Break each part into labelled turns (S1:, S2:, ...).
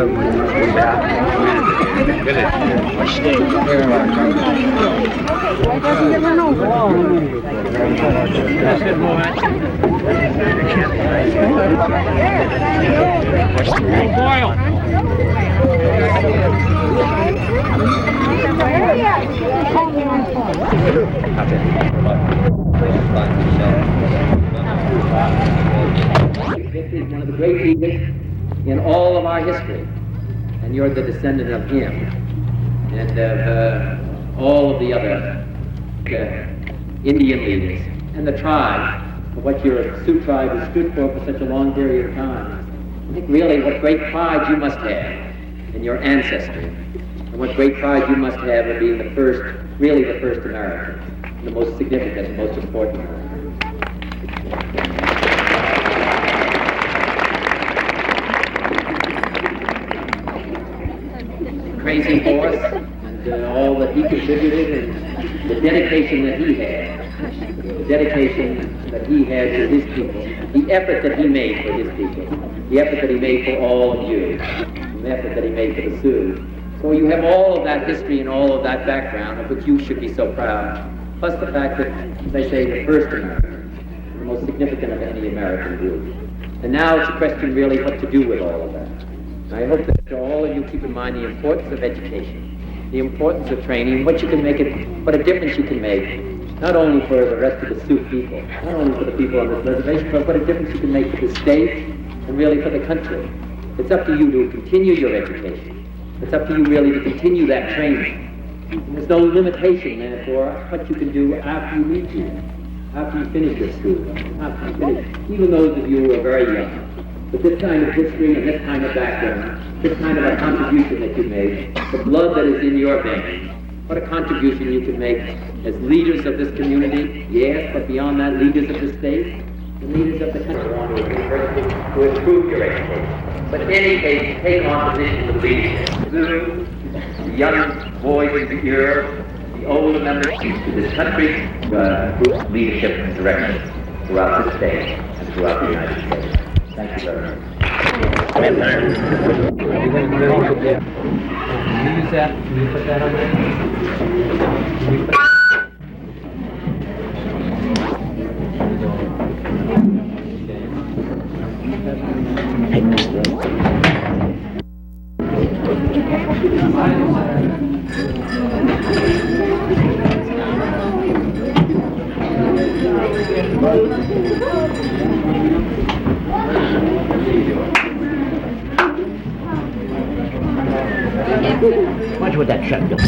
S1: This is one of the great leaders in all of our history, and you're the descendant of him and of all of the other Indian leaders and the tribe, for what your Sioux tribe has stood for such a long period of time. I think really what great pride you must have in your ancestry, and what great pride you must have in being the first, really the first American, the most significant and most important American. Crazy horse, and all that he contributed, and the dedication that he had, the dedication that he had to his people, the effort that he made for his people, the effort that he made for all of you, the effort that he made for the Sioux. So you have all of that history and all of that background of which you should be so proud, plus the fact that, as I say, the first American, the most significant of any American group. And now it's a question really what to do with all of that. I hope that all of you keep in mind the importance of education, the importance of training, what you can make it, what a difference you can make, not only for the rest of the Sioux people, not only for the people on this reservation, but what a difference you can make for the state and really for the country. It's up to you to continue your education. It's up to you really to continue that training. And there's no limitation, therefore, what you can do after you leave here, after you finish your school, after you finish, even those of you who are very young. But this kind of history and this kind of background, this kind of a contribution that you made, the blood that is in your veins, what a contribution you can make as leaders of this community, yes, but beyond that, leaders of the state, and leaders of the country want to improve your education. But in any case, take on positions of leadership. The young boys in the year, the older members to this country, leadership and direction throughout this state and throughout the United States. Thank you very much. Can you use that? Can you put that on there?
S2: Watch what that shot does.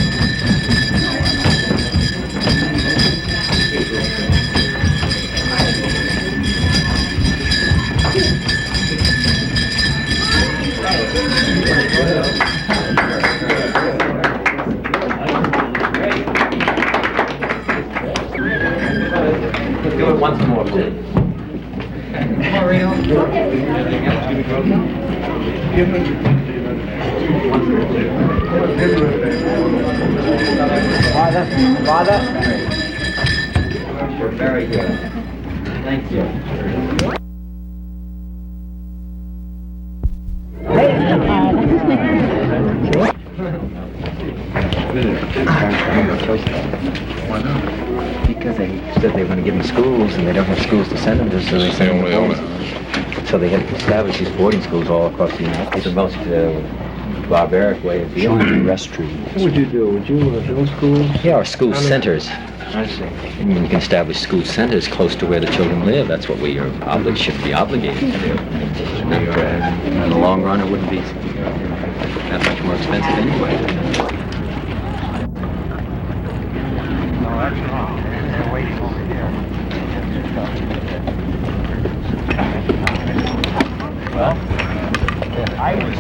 S1: Let's do it once more, please.
S2: Father.
S1: You're very good. Thank you.
S2: Why not? Because they said they were going to give them schools, and they don't have schools to send them to, so they send them to boarding. So they had to establish these boarding schools all across the United States. The most barbaric way of dealing with restrooms.
S3: What would you do? Would you build schools?
S2: Yeah, or school centers.
S3: I see.
S2: I mean, you can establish school centers close to where the children live. That's what we should be obligated to do. And in the long run, it wouldn't be that much more expensive anyway.
S3: No, that's wrong. They're waiting over here. Well, I was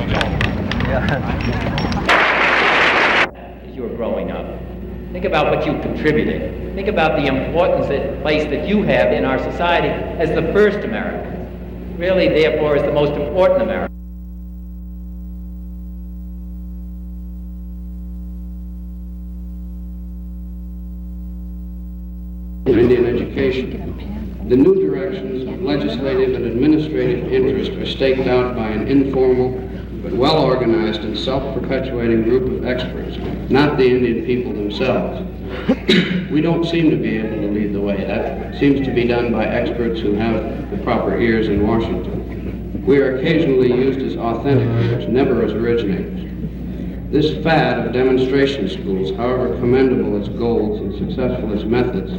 S1: As you were growing up, think about what you contributed. Think about the importance and place that you have in our society as the first Americans. Really, therefore, as the most important Americans.
S4: Indian education. The new directions of legislative and administrative interest were staked out by an informal, but well-organized and self-perpetuating group of experts, not the Indian people themselves. We don't seem to be able to lead the way. That seems to be done by experts who have the proper ears in Washington. We are occasionally used as authentic leaders, never as originators. This fad of demonstration schools, however commendable its goals and successful its methods,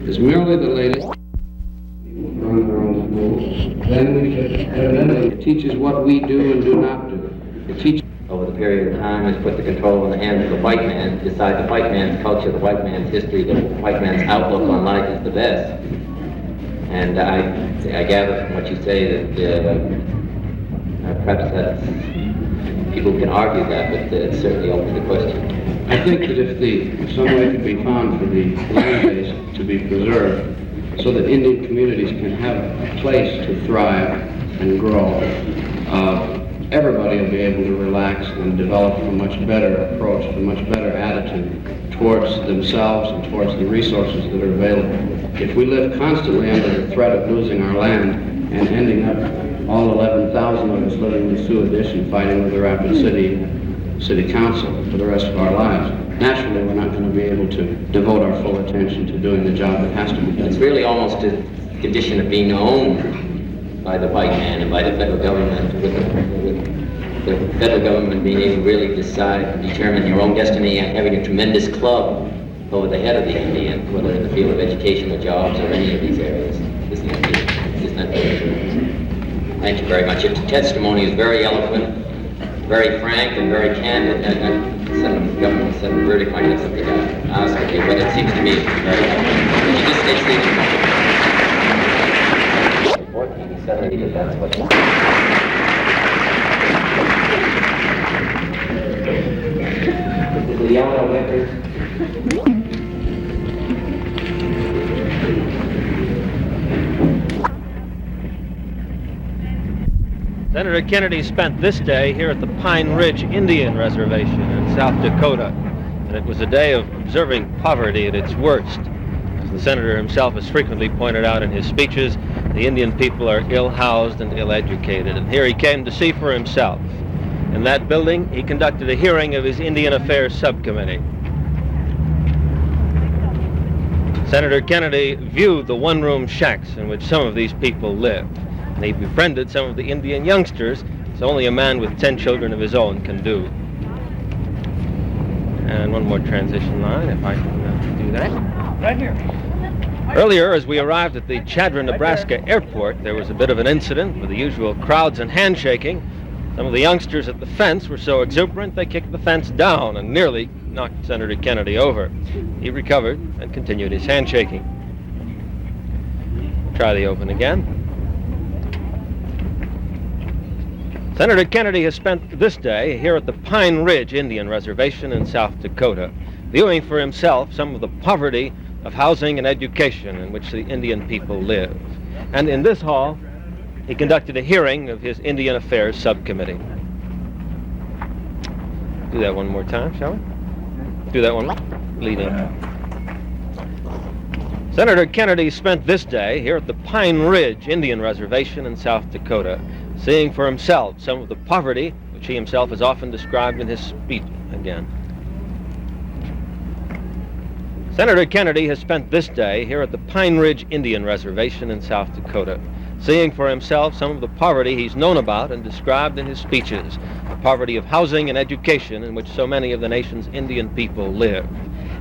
S4: is merely the latest. Run their own schools. Then we should evidently. It teaches what we do and do not do. It teaches.
S2: Over the period of time, has put the control in the hands of the white man to decide the white man's culture, the white man's history, the white man's outlook on life is the best. And I gather from what you say that perhaps that's, people can argue that, but it's certainly open to question.
S4: I think that if some way could be found for the land base to be preserved so that Indian communities can have a place to thrive and grow, everybody will be able to relax and develop a much better approach, a much better attitude towards themselves and towards the resources that are available. If we live constantly under the threat of losing our land and ending up, all 11,000 of us living in Sioux Addition fighting with the Rapid City Council for the rest of our lives, naturally we're not going to be able to devote our full attention to doing the job that has to be done.
S2: It's really almost a condition of being owned by the white man and by the federal government, with the federal government being able to really decide and determine your own destiny and having a tremendous club over the head of the Indian, whether in the field of education or jobs or any of these areas. Isn't that very true? Thank you very much. Your testimony is very eloquent, very frank, and very candid. The government said really might have something to ask of you, but it seems to me very eloquent. Would you just stay seated? He suddenly did that's what the yellow record.
S5: Senator Kennedy spent this day here at the Pine Ridge Indian Reservation in South Dakota, and it was a day of observing poverty at its worst. As the senator himself has frequently pointed out in his speeches, the Indian people are ill-housed and ill-educated, and here he came to see for himself. In that building, he conducted a hearing of his Indian Affairs Subcommittee. Senator Kennedy viewed the one-room shacks in which some of these people live, and he befriended some of the Indian youngsters, as only a man with 10 children of his own can do. And one more transition line, if I can do that.
S3: Right here.
S5: Earlier, as we arrived at the Chadron, Nebraska airport, there was a bit of an incident with the usual crowds and handshaking. Some of the youngsters at the fence were so exuberant they kicked the fence down and nearly knocked Senator Kennedy over. He recovered and continued his handshaking. Try the open again. Senator Kennedy has spent this day here at the Pine Ridge Indian Reservation in South Dakota, viewing for himself some of the poverty of housing and education in which the Indian people live. And in this hall, he conducted a hearing of his Indian Affairs Subcommittee. Do that one more time, shall we? Do that one more. Lead in. Senator Kennedy spent this day here at the Pine Ridge Indian Reservation in South Dakota, seeing for himself some of the poverty which he himself has often described in his speech again. Senator Kennedy has spent this day here at the Pine Ridge Indian Reservation in South Dakota, seeing for himself some of the poverty he's known about and described in his speeches, the poverty of housing and education in which so many of the nation's Indian people live.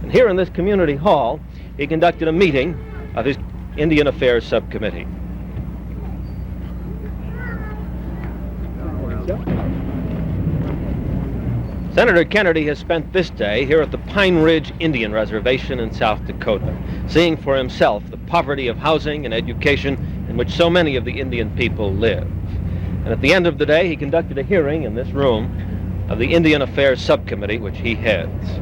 S5: And here in this community hall, he conducted a meeting of his Indian Affairs Subcommittee. Senator Kennedy has spent this day here at the Pine Ridge Indian Reservation in South Dakota, seeing for himself the poverty of housing and education in which so many of the Indian people live. And at the end of the day, he conducted a hearing in this room of the Indian Affairs Subcommittee, which he heads.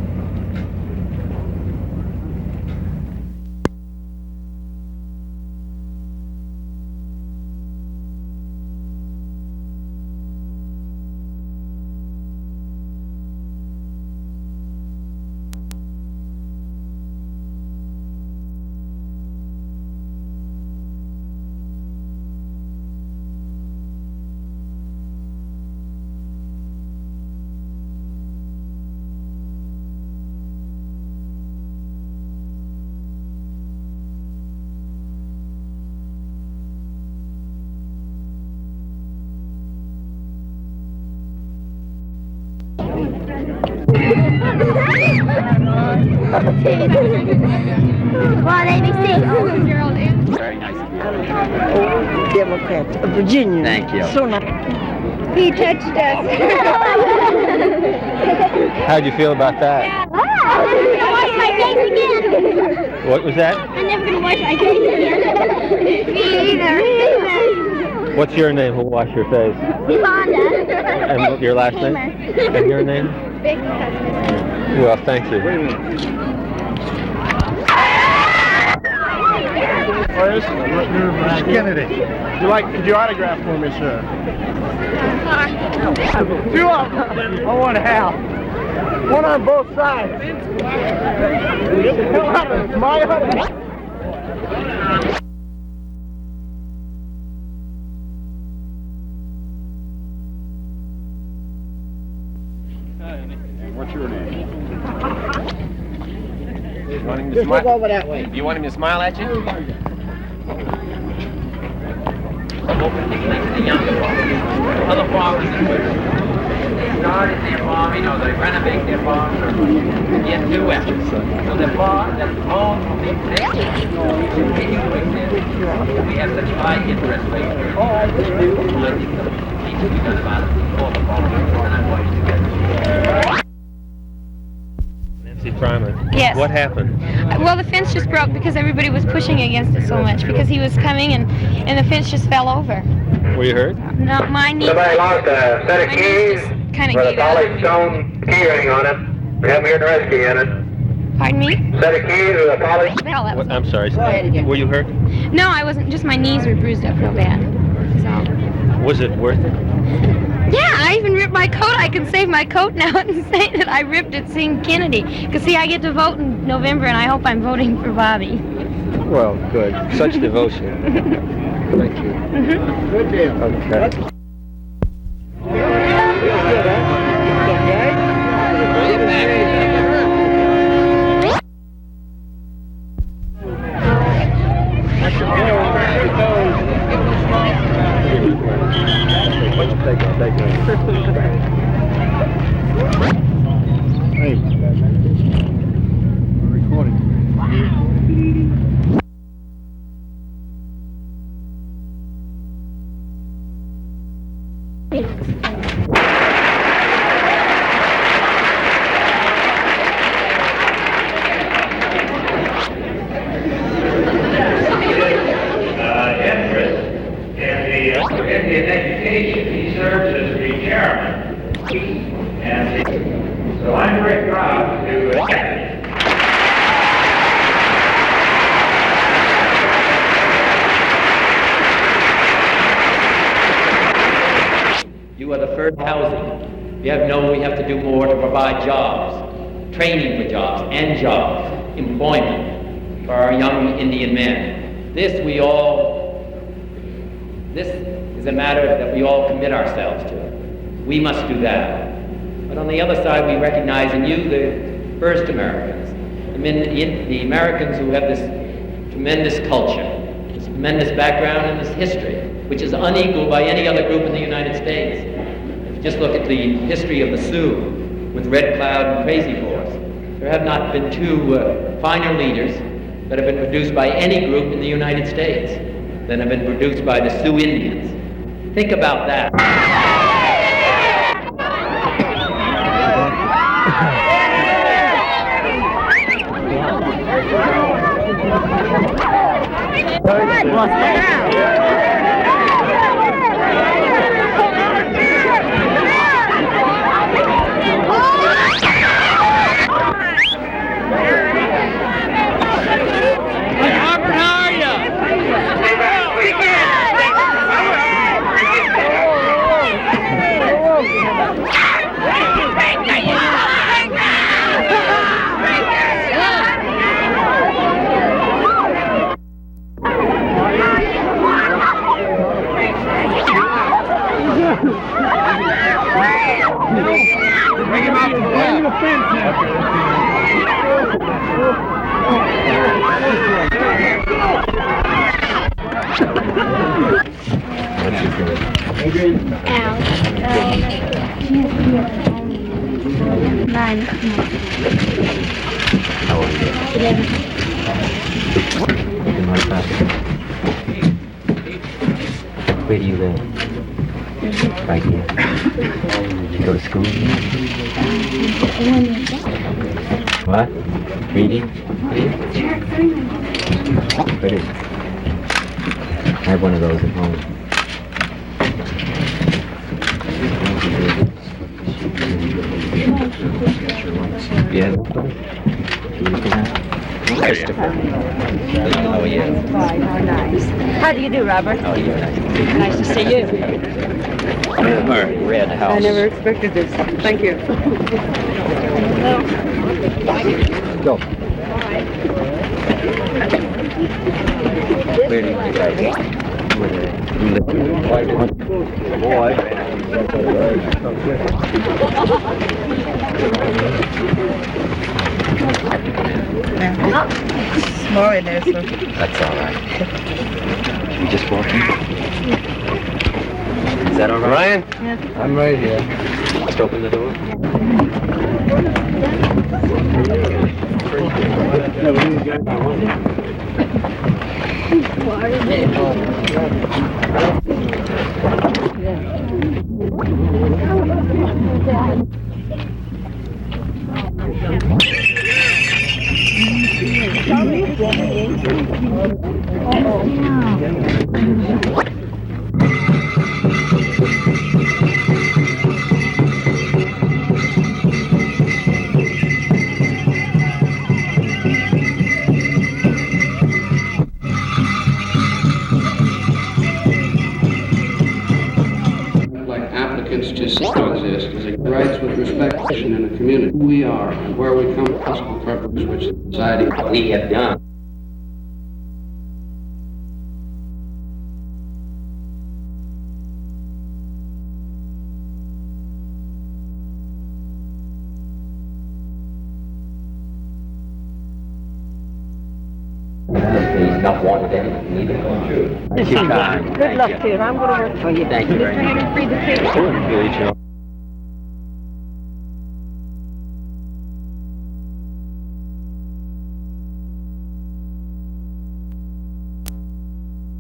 S2: Very nice.
S6: Democrat of Virginia.
S2: Thank you.
S6: So nice.
S7: He touched us.
S5: How'd you feel about that?
S7: I'm never gonna wash my face again.
S5: What was that?
S7: I'm never gonna wash my face again. Me either.
S5: What's your name? Who'll wash your face?
S7: Yolanda.
S5: And your last name? And your name?
S7: Big cousin.
S5: Well, thank you.
S3: Kennedy. Could you autograph for me, sir? Two of them. I want half. One on both sides. Get the hell out of it. It's my honey. What's your name?
S1: Just look over that way.
S2: You want him to smile at you?
S1: Other farmers started their farm, they renovate their farm or get new efforts. So the farm, that homes will be fixed, continue to exist. We have such high interest rates. I think the teaching we done about all the farmers, and I'm going to get
S5: Nancy Fryman.
S8: Yes.
S5: What happened?
S8: Well, the fence just broke because everybody was pushing against it so much because he was coming and the fence just fell over.
S5: Were you hurt?
S8: No, my knee.
S9: Somebody lost a set of
S8: My
S9: keys
S8: knees just kind of
S9: with a
S8: gave out.
S9: polished stone key ring on it. We have here the rescue unit.
S8: Pardon me?
S9: Set of keys with a polished...
S8: Well, that was.
S5: I'm sorry.
S1: Go ahead again.
S5: Were you hurt?
S8: No, I wasn't. Just my knees were bruised up real bad. So.
S5: Was it worth it?
S8: Yeah, I even ripped my coat. I can save my coat now and say that I ripped it seeing Kennedy. Because, see, I get to vote in November, and I hope I'm voting for Bobby.
S5: Well, good. Such devotion. Thank you.
S3: Good deal.
S5: Okay.
S3: Hey. We're recording.
S10: Interest in Indian education. He serves as the chairman. And so I'm very proud to
S1: You are the first housing. We have to do more to provide jobs, training for jobs, and jobs, employment for our young Indian men. This is a matter that we all commit ourselves to. We must do that. But on the other side, we recognize in you the first Americans, the Americans who have this tremendous culture, this tremendous background, and this history, which is unequaled by any other group in the United States. If you just look at the history of the Sioux with Red Cloud and Crazy Horse, there have not been two finer leaders that have been produced by any group in the United States than have been produced by the Sioux Indians. Think about that.
S8: 9.
S2: How old are you?
S8: 11.
S2: You can run faster. Where do you live? Right here. You go to school? What? Reading? What is it? I have one of those at home. Yeah. Christopher. How are you?
S6: Fine, how nice. How do you do, Robert?
S2: How are you?
S6: Nice to see you.
S2: Red house.
S6: I never expected this. Thank you.
S2: Go. Where do you guys go? Where do you live? Boy.
S6: Small in there, so.
S2: That's all right. You just walking? Is that all right?
S5: Ryan?
S2: I'm right here. Just open the door.
S4: Like applicants just exist as rights with respect in a community. Who we are and where we come from, possible purpose which society
S2: We have done. He's not wanted anything either. True.
S6: Good luck to you, and I'm going to work for you.
S2: Thank you very much.
S5: Good, you know.